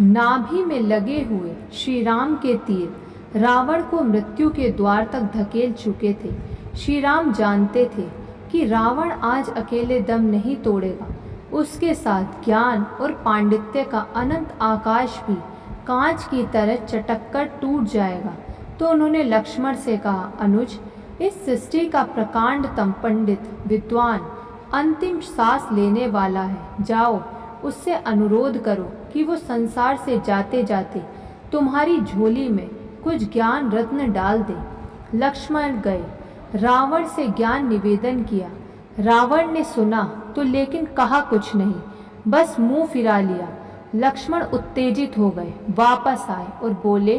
नाभि में लगे हुए श्री राम के तीर रावण को मृत्यु के द्वार तक धकेल चुके थे। श्री राम जानते थे कि रावण आज अकेले दम नहीं तोड़ेगा, उसके साथ ज्ञान और पांडित्य का अनंत आकाश भी कांच की तरह चटक कर टूट जाएगा। तो उन्होंने लक्ष्मण से कहा, अनुज, इस सृष्टि का प्रकांडतम पंडित विद्वान अंतिम सांस लेने वाला है। जाओ, उससे अनुरोध करो कि वो संसार से जाते जाते तुम्हारी झोली में कुछ ज्ञान रत्न डाल दे। लक्ष्मण गए, रावण से ज्ञान निवेदन किया। रावण ने सुना तो लेकिन कहा कुछ नहीं, बस मुंह फिरा लिया। लक्ष्मण उत्तेजित हो गए, वापस आए और बोले,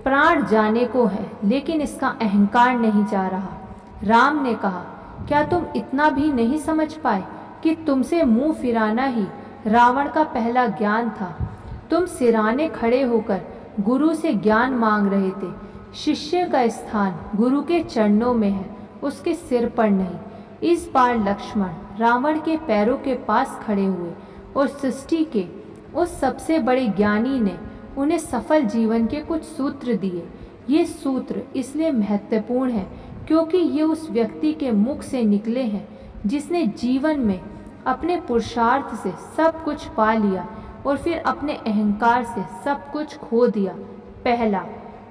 प्राण जाने को है लेकिन इसका अहंकार नहीं जा रहा। राम ने कहा, क्या तुम इतना भी नहीं समझ पाए कि तुमसे मुंह फिराना ही रावण का पहला ज्ञान था। तुम सिराने खड़े होकर गुरु से ज्ञान मांग रहे थे। शिष्य का स्थान गुरु के चरणों में है, उसके सिर पर नहीं। इस बार लक्ष्मण रावण के पैरों के पास खड़े हुए और सृष्टि के उस सबसे बड़े ज्ञानी ने उन्हें सफल जीवन के कुछ सूत्र दिए। ये सूत्र इसलिए महत्वपूर्ण है क्योंकि ये उस व्यक्ति के मुख से निकले हैं जिसने जीवन में अपने पुरुषार्थ से सब कुछ पा लिया और फिर अपने अहंकार से सब कुछ खो दिया। पहला,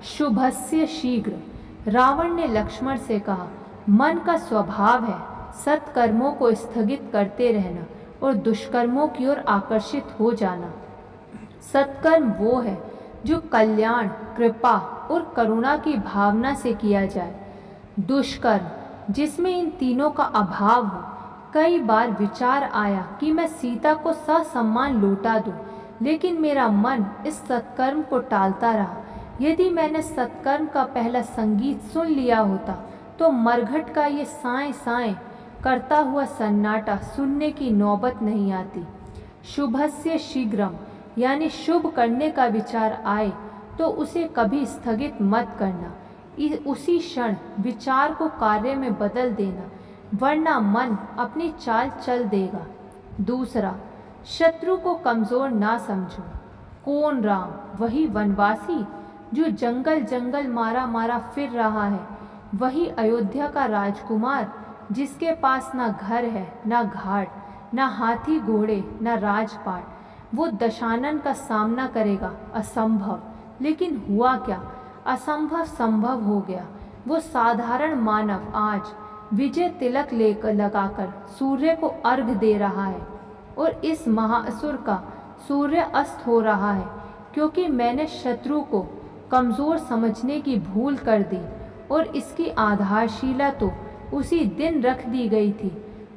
शुभस्य शीघ्र। रावण ने लक्ष्मण से कहा, मन का स्वभाव है सत्कर्मों को स्थगित करते रहना और दुष्कर्मों की ओर आकर्षित हो जाना। सत्कर्म वो है जो कल्याण, कृपा और करुणा की भावना से किया जाए। दुष्कर्म जिसमें इन तीनों का अभाव हो। कई बार विचार आया कि मैं सीता को ससम्मान लौटा दूं, लेकिन मेरा मन इस सत्कर्म को टालता रहा। यदि मैंने सत्कर्म का पहला संगीत सुन लिया होता तो मरघट का ये साएं साएं करता हुआ सन्नाटा सुनने की नौबत नहीं आती। शुभस्य शीघ्रम यानी शुभ करने का विचार आए तो उसे कभी स्थगित मत करना, उसी क्षण विचार को कार्य में बदल देना, वरना मन अपनी चाल चल देगा। दूसरा, शत्रु को कमज़ोर ना समझो। कौन राम? वही वनवासी जो जंगल जंगल मारा मारा फिर रहा है। वही अयोध्या का राजकुमार जिसके पास ना घर है, ना घाट, ना हाथी घोड़े, ना राजपाट। वो दशानन का सामना करेगा, असंभव। लेकिन हुआ क्या? असंभव संभव हो गया। वो साधारण मानव आज विजय तिलक लेकर लगाकर सूर्य को अर्घ दे रहा है और इस महाअसुर का सूर्य अस्त हो रहा है क्योंकि मैंने शत्रु को कमज़ोर समझने की भूल कर दी और इसकी आधारशिला तो उसी दिन रख दी गई थी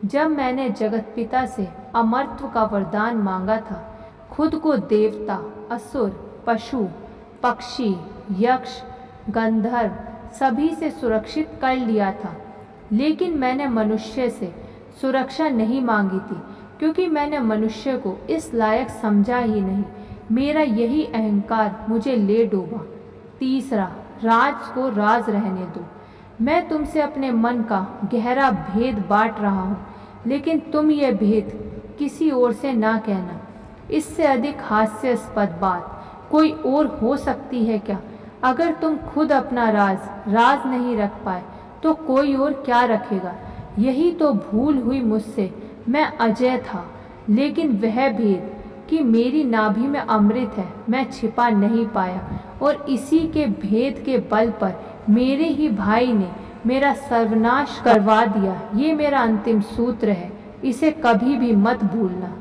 जब मैंने जगतपिता से अमरत्व का वरदान मांगा था। खुद को देवता, असुर, पशु, पक्षी, यक्ष, गंधर्व सभी से सुरक्षित कर लिया था, लेकिन मैंने मनुष्य से सुरक्षा नहीं मांगी थी क्योंकि मैंने मनुष्य को इस लायक समझा ही नहीं। मेरा यही अहंकार मुझे ले डूबा। तीसरा, राज को राज रहने दो। मैं तुमसे अपने मन का गहरा भेद बांट रहा हूँ, लेकिन तुम ये भेद किसी और से ना कहना। इससे अधिक हास्यास्पद बात कोई और हो सकती है क्या? अगर तुम खुद अपना राज नहीं रख पाए तो कोई और क्या रखेगा? यही तो भूल हुई मुझसे। मैं अजय था, लेकिन वह भेद कि मेरी नाभि में अमृत है मैं छिपा नहीं पाया और इसी के भेद के बल पर मेरे ही भाई ने मेरा सर्वनाश करवा दिया। ये मेरा अंतिम सूत्र है, इसे कभी भी मत भूलना।